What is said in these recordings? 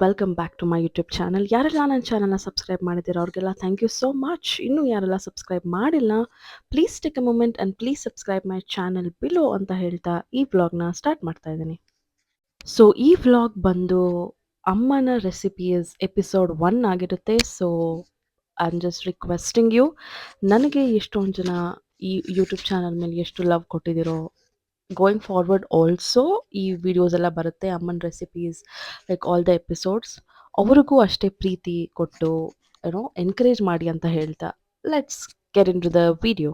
Welcome back to my YouTube channel. ಯಾರೆಲ್ಲ ನನ್ನ ಚಾನಲ್ನ ಸಬ್ಸ್ಕ್ರೈಬ್ ಮಾಡಿದ್ದೀರೋ ಅವ್ರಿಗೆಲ್ಲ ಥ್ಯಾಂಕ್ ಯು ಸೋ ಮಚ್. ಇನ್ನೂ ಯಾರೆಲ್ಲ ಸಬ್ಸ್ಕ್ರೈಬ್ ಮಾಡಿಲ್ಲ, please take a moment and please subscribe my channel below ಅಂತ ಹೇಳ್ತಾ ಈ ವ್ಲಾಗ್ನ ಸ್ಟಾರ್ಟ್ ಮಾಡ್ತಾ ಇದ್ದೀನಿ. ಸೊ ಈ ವ್ಲಾಗ್ ಬಂದು ಅಮ್ಮನ ರೆಸಿಪೀಸ್ ಎಪಿಸೋಡ್ 1 ಆಗಿರುತ್ತೆ. So I am just requesting you, ನನಗೆ ಎಷ್ಟೊಂದು ಜನ ಈ ಯೂಟ್ಯೂಬ್ ಚಾನಲ್ ಮೇಲೆ ಎಷ್ಟು ಲವ್ ಕೊಟ್ಟಿದ್ದೀರೋ, ಗೋಯಿಂಗ್ ಫಾರ್ವರ್ಡ್ ಆಲ್ಸೋ ಈ ವಿಡಿಯೋಸ್ ಎಲ್ಲ ಬರುತ್ತೆ ಅಮ್ಮನ recipes, like all the episodes, ಅವ್ರಿಗೂ ಅಷ್ಟೇ ಪ್ರೀತಿ ಕೊಟ್ಟು ಏನೋ ಎನ್ಕರೇಜ್ ಮಾಡಿ ಅಂತ ಹೇಳ್ತಾ let's get into the video.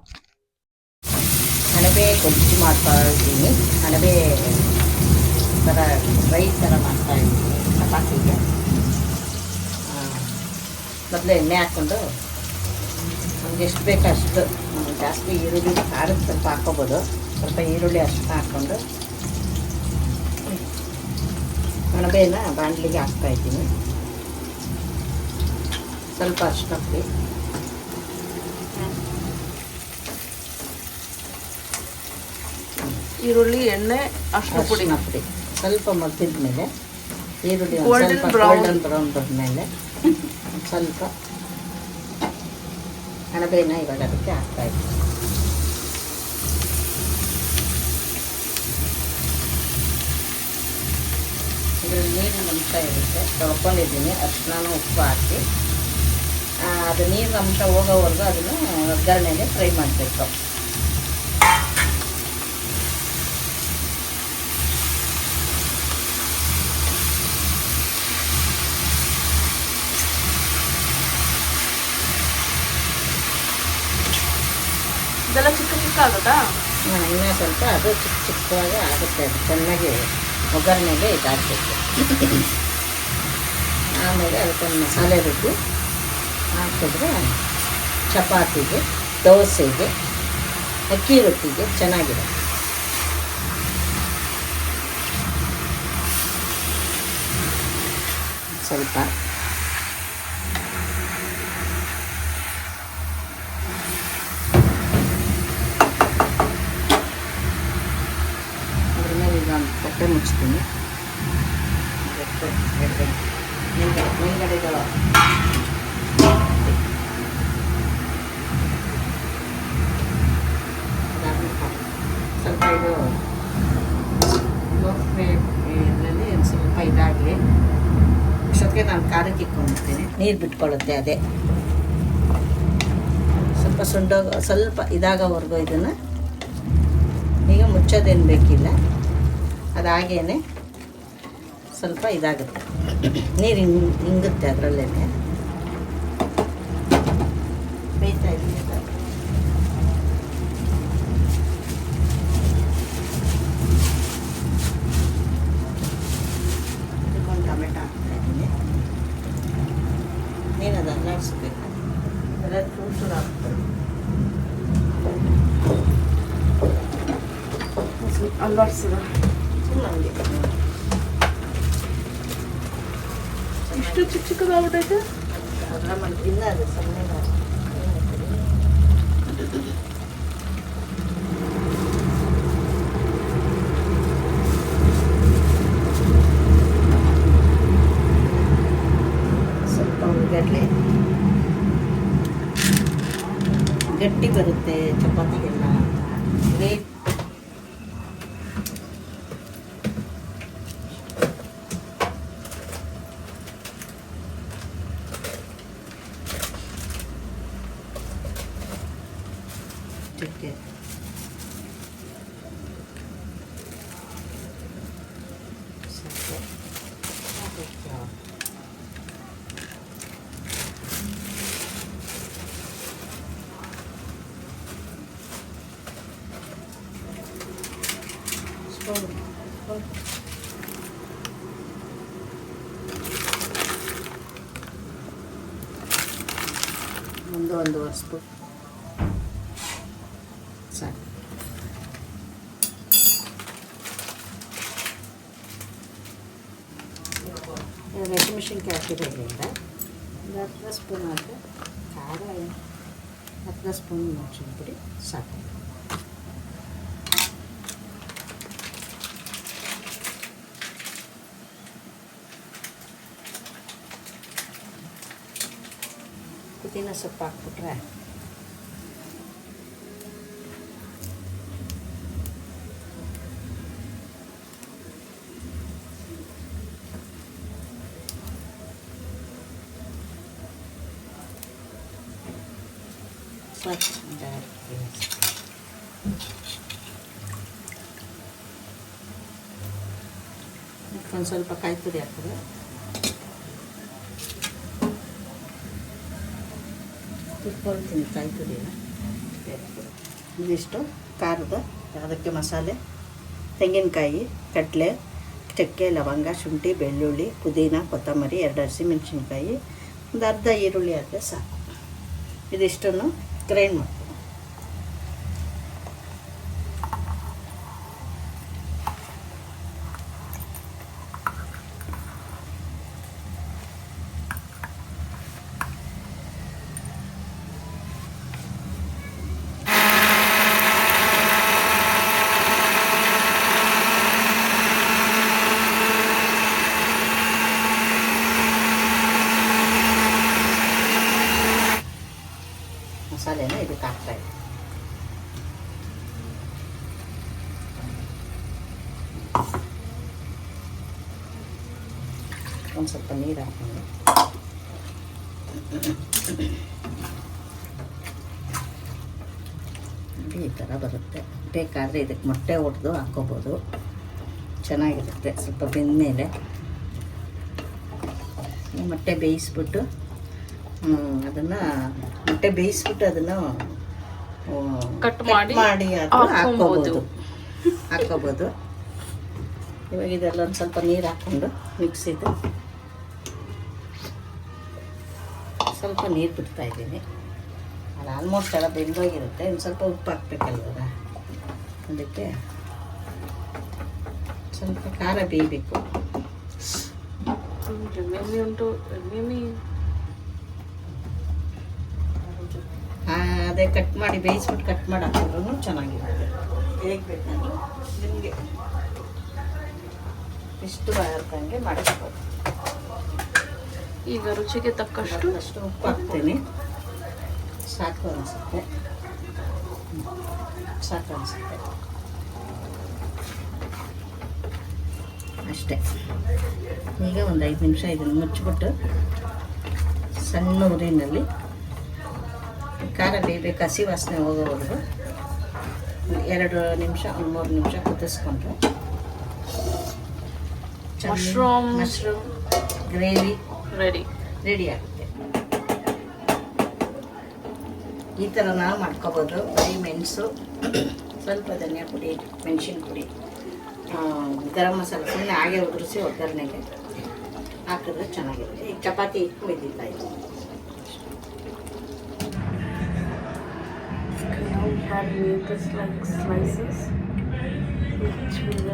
ಅಣಬೆ ಗೊಜ್ಜು ಮಾಡ್ತಾ ಇದ್ದೀನಿ. ಅಣಬೆ ಥರ ಫ್ರೈ ಥರ ಮಾಡ್ತಾ ಇದ್ದೀನಿ ಚಪಾತಿಗೆ. ಮೊದಲು ಎಣ್ಣೆ ಹಾಕ್ಕೊಂಡು ನಮ್ಗೆ ಎಷ್ಟು ಬೇಕೋ ಅಷ್ಟು, ಜಾಸ್ತಿ ಈರುಳ್ಳಿ ಖಾರದ ಸ್ವಲ್ಪ ಹಾಕ್ಕೋಬೋದು, ಸ್ವಲ್ಪ ಈರುಳ್ಳಿ ಅಷ್ಟು ಹಾಕ್ಕೊಂಡು ಅಣಬೆನ ಬಾಣಲಿಗೆ ಹಾಕ್ತಾಯಿದ್ದೀನಿ. ಸ್ವಲ್ಪ ಅರಿಶಿನ ಪುಡಿ, ಈರುಳ್ಳಿ, ಎಣ್ಣೆ, ಅರಿಶಿನ ಪುಡಿ ಸ್ವಲ್ಪ ಮಗ್ಗಿದ ಮೇಲೆ ಈರುಳ್ಳಿ ಸ್ವಲ್ಪ ಗೋಲ್ಡನ್ ಬ್ರೌನ್ ಬಂದಮೇಲೆ ಸ್ವಲ್ಪ ಅಣಬೆನ ಇವಾಗ ಅದಕ್ಕೆ ಹಾಕ್ತಾಯಿದ್ದೀನಿ. ಇದರಲ್ಲಿ ನೀರಿನ ಅಂಶ ಇರುತ್ತೆ, ತೊಳ್ಕೊಂಡಿದ್ದೀನಿ. ಅರಿಶಿನ ಉಪ್ಪು ಹಾಕಿ ಅದು ನೀರಿನ ಅಂಶ ಹೋಗೋವರೆಗೂ ಅದನ್ನು ಒಗ್ಗರಣೆಗೆ ಫ್ರೈ ಮಾಡಬೇಕು. ಇದೆಲ್ಲ ಚಿಕ್ಕ ಚಿಕ್ಕ ಆಗುತ್ತಾ? ಇನ್ನೂ ಸ್ವಲ್ಪ ಅದು ಚಿಕ್ಕ ಚಿಕ್ಕವಾಗಿ ಆಗುತ್ತೆ. ಅದು ಚೆನ್ನಾಗಿ ಒಗ್ಗರಣೆಗೆ ಇದಾಗಬೇಕು. ಆಮೇಲೆ ಅದಕ್ಕೊಂದು ಮಸಾಲೆ ರುಬ್ಬಿ ಹಾಕಿದ್ರೆ ಚಪಾತಿಗೆ, ದೋಸೆಗೆ, ಅಕ್ಕಿ ರೊಟ್ಟಿಗೆ ಚೆನ್ನಾಗಿದೆ. ಸ್ವಲ್ಪ ತಟ್ಟೆ ಮುಚ್ತೀನಿ. ಮೇಲ್ಗಡೆ ಸ್ವಲ್ಪ ಇದು ಲೋ ಫ್ಲೇಮ್ ಇದರಲ್ಲಿ ಸ್ವಲ್ಪ ಇದಾಗಲಿ. ಇಷ್ಟೊತ್ತಿಗೆ ನಾನು ಖಾರಕ್ಕೆ ಇಟ್ಕೊಂಡ್ಬಿಡ್ತೀನಿ. ನೀರು ಬಿಟ್ಕೊಳ್ಳುತ್ತೆ ಅದೇ. ಸ್ವಲ್ಪ ಸ್ವಲ್ಪ ಇದಾಗೋವರೆಗೂ ಇದನ್ನು ಈಗ ಮುಚ್ಚೋದೇನು ಬೇಕಿಲ್ಲ. ಅದು ಹಾಗೇ ಸ್ವಲ್ಪ ಇದಾಗುತ್ತೆ, ನೀರು ಹಿಂಗುತ್ತೆ ಅದರಲ್ಲೇ ಬೇಯ್ತಾ ಇದ್ದೀನಿ. ಅದಕ್ಕೊಂದು ಟೊಮೆಟೊ ಹಾಕ್ತಾಯಿದ್ದೀನಿ. ನೀನು ಅದು ಅಲ್ಲಾಡಿಸ್ಬೇಕು. ಎಲ್ಲ ಫ್ರೂಟ್ಸು ಹಾಕ್ತಾರೆ. ಅಲ್ವಾಡ್ಸಿದ ನನಗೆ ಇಷ್ಟು ಚಿಕ್ಕ ಚಿಕ್ಕದಾಗ್ಬಿಟ್ಟೈತೆ. ಅದರ ಇನ್ನೂ ಅದು ಸಣ್ಣ ಸ್ವಲ್ಪ ಉಳ್ಳಾಗಡ್ಡೆ ಗಟ್ಟಿ ಬರುತ್ತೆ ಚಪಾತಿಗೆಲ್ಲ. ರೇಟ್ ಒಂದೂವರೆ ಸ್ಪೂನ್ ಸಾಕು. ಹಸಿಮೆಣಸಿನ್ಕಾಯಿ ಹಾಕಿರೋದ್ರಿಂದ ಒಂದು ಅರ್ಧ ಸ್ಪೂನ್ ಆದರೆ ಖಾರ ಅರ್ಧ ಸ್ಪೂನ್ ಮೆಣಸಿನ ಪುಡಿ ಸಾಕು. ಪುದೀನ ಸೊಪ್ಪು ಹಾಕ್ಬಿಟ್ರೆ ಸಾಕು. ಒಂದು ಸ್ವಲ್ಪ ಕಾಯಿ ತುರಿ ಹಾಕಿದ್ರೆ ತುರ್ಕೊಳ್ತೀನಿ ಕಾಯಿ ತುರಿನ. ಇದಿಷ್ಟು ಖಾರದ ಅದಕ್ಕೆ ಮಸಾಲೆ: ತೆಂಗಿನಕಾಯಿ, ಕಡಲೆ, ಚಕ್ಕೆ, ಲವಂಗ, ಶುಂಠಿ, ಬೆಳ್ಳುಳ್ಳಿ, ಪುದೀನ, ಕೊತ್ತಂಬರಿ, 2 ಹಸಿಮೆಣಸಿನ್ಕಾಯಿ, ಒಂದು ಅರ್ಧ ಈರುಳ್ಳಿ ಆದರೆ ಸಾಕು. ಇದಿಷ್ಟನ್ನು ಗ್ರೈಂಡ್ ಮಾಡ್ತೀನಿ. ಮಸಾಲೆನ ಇದಕ್ಕೆ ಹಾಕ್ತಾಯಿದ್ದೀನಿ. ಒಂದು ಸ್ವಲ್ಪ ನೀರು ಹಾಕ್ಕೊಂಡು ಈ ಥರ ಬರುತ್ತೆ. ಬೇಕಾದರೆ ಇದಕ್ಕೆ ಮೊಟ್ಟೆ ಒಡೆದು ಹಾಕ್ಕೋಬೋದು, ಚೆನ್ನಾಗಿರುತ್ತೆ. ಸ್ವಲ್ಪ ಬೆಂದಮೇಲೆ ಮೊಟ್ಟೆ ಬೇಯಿಸ್ಬಿಟ್ಟು ಅದನ್ನು ಕಟ್ ಮಾಡಿ ಹಾಕ್ಕೋಬೋದು. ಇವಾಗ ಇದೆಲ್ಲ ಒಂದು ಸ್ವಲ್ಪ ನೀರು ಹಾಕ್ಕೊಂಡು ಮಿಕ್ಸಿದು ಸ್ವಲ್ಪ ನೀರು ಬಿಡ್ತಾ ಇದ್ದೀನಿ. ಅದು ಆಲ್ಮೋಸ್ಟ್ ಎಲ್ಲ ಬೆಂದೋಗಿರುತ್ತೆ. ಒಂದು ಸ್ವಲ್ಪ ಉಪ್ಪು ಹಾಕ್ಬೇಕಲ್ವಲ್ಲ, ಅದಕ್ಕೆ ಸ್ವಲ್ಪ ಖಾರ ಬೇಯಬೇಕು. ಅದೇ ಕಟ್ ಮಾಡಿ ಬೇಯಿಸ್ಬಿಟ್ಟು ಕಟ್ ಮಾಡಿ ಹಾಕಿದ್ರು ಚೆನ್ನಾಗಿರುತ್ತೆ. ಹೇಗೆ ಬೇಕಂದ್ರೆ ನಿಮಗೆ ಇಷ್ಟು ಬಾರ್ದಂಗೆ ಮಾಡಿಸ್ಬೋದು. ಈಗ ರುಚಿಗೆ ತಕ್ಕಷ್ಟು ಉಪ್ಪು ಹಾಕ್ತೀನಿ. ಸಾಕು ಅನಿಸುತ್ತೆ. ಅಷ್ಟೇ. ಈಗ ಒಂದು 5 ನಿಮಿಷ ಇದನ್ನು ಮುಚ್ಚಿಬಿಟ್ಟು ಸಣ್ಣ ಉರಿನಲ್ಲಿ ಖಾರ ಬೇಯಬೇಕು, ಹಸಿ ವಾಸನೆ ಹೋಗೋವರೆಗೂ 2 ನಿಮಿಷ 3 ನಿಮಿಷ ಕುದಿಸ್ಕೊಂಡ್ರೆ ಮಶ್ರೂಮ್ ಗ್ರೇವಿ ರೆಡಿ ಆಗುತ್ತೆ. ಈ ಥರ ನಾವು ಮಾಡ್ಕೋಬೋದು. ಬರೀ ಮೆಣಸು, ಸ್ವಲ್ಪ ಧನಿಯಾ ಪುಡಿ, ಮೆಣಸಿನ ಪುಡಿ, ಗರಂ ಮಸಾಲೆ ಸುಮ್ಮನೆ ಹಾಗೆ ಉದುರಿಸಿ ಒಗ್ಗರಣೆಗೆ ಹಾಕಿದ್ರೆ ಚೆನ್ನಾಗಿರುತ್ತೆ. ಈಗ ಚಪಾತಿ ಹಿಟ್ಟು ಇದ್ದಿಲ್ಲ ಇದು. have made this like slices which will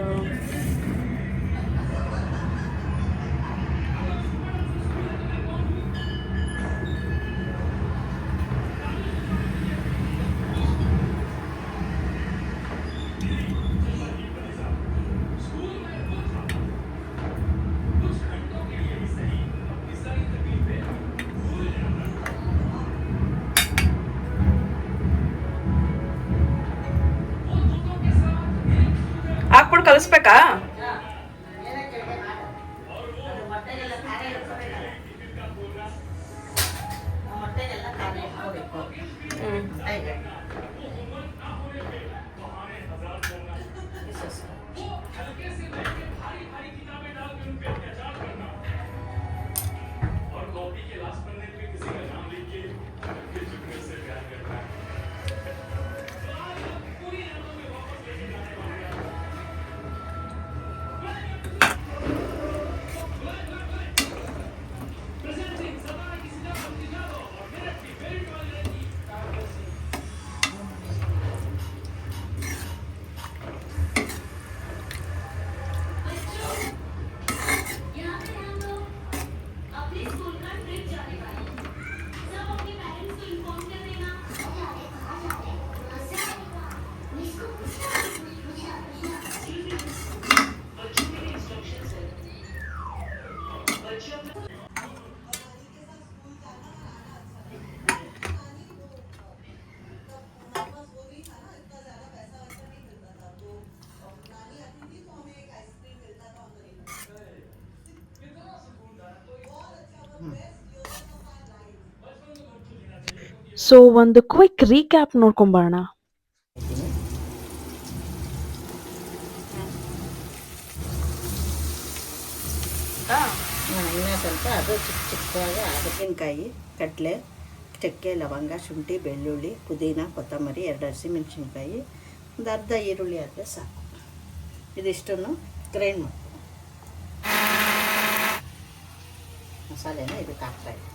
ಹಾಕ್ಬಿಟ್ಟು ಕಲಿಸ್ಬೇಕಾ? ಸೊ ಒಂದು ಕ್ವಿಕ್ ರೀಕ್ಯಾಪ್ ನೋಡ್ಕೊಂಬರೋಣ. ಇದ್ದೀನಿ. ಇನ್ನೂ ಸ್ವಲ್ಪ ಅದು ಚಿಕ್ಕ ಚಿಕ್ಕದಾಗಿ ತೆಂಗಿನಕಾಯಿ, ಕಡಲೆ, ಚಕ್ಕೆ, ಲವಂಗ, ಶುಂಠಿ, ಬೆಳ್ಳುಳ್ಳಿ, ಪುದೀನ, ಕೊತ್ತಂಬರಿ, 2 ಹಸಿಮೆಣಸಿನ್ಕಾಯಿ, ಒಂದು ಅರ್ಧ ಈರುಳ್ಳಿ ಆದರೆ ಸಾಕು. ಇದಿಷ್ಟನ್ನು ಗ್ರೈಂಡ್ ಮಾಡಿ ಮಸಾಲೆನ ಇದಕ್ಕೆ ಹಾಕ್ತಾಯಿದ್ದೀನಿ.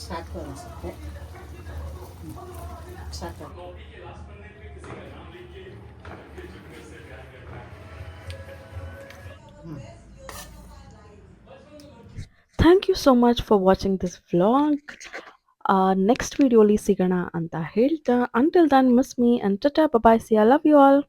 ಸಾಕು ಅನಿಸುತ್ತೆ. ಸಾಕು. Thank you so much for watching this vlog. Next ವಿಡಿಯೋಲಿ ಸಿಗೋಣ ಅಂತ ಹೇಳ್ತಾ, until then miss me and tata bye, see I love you all.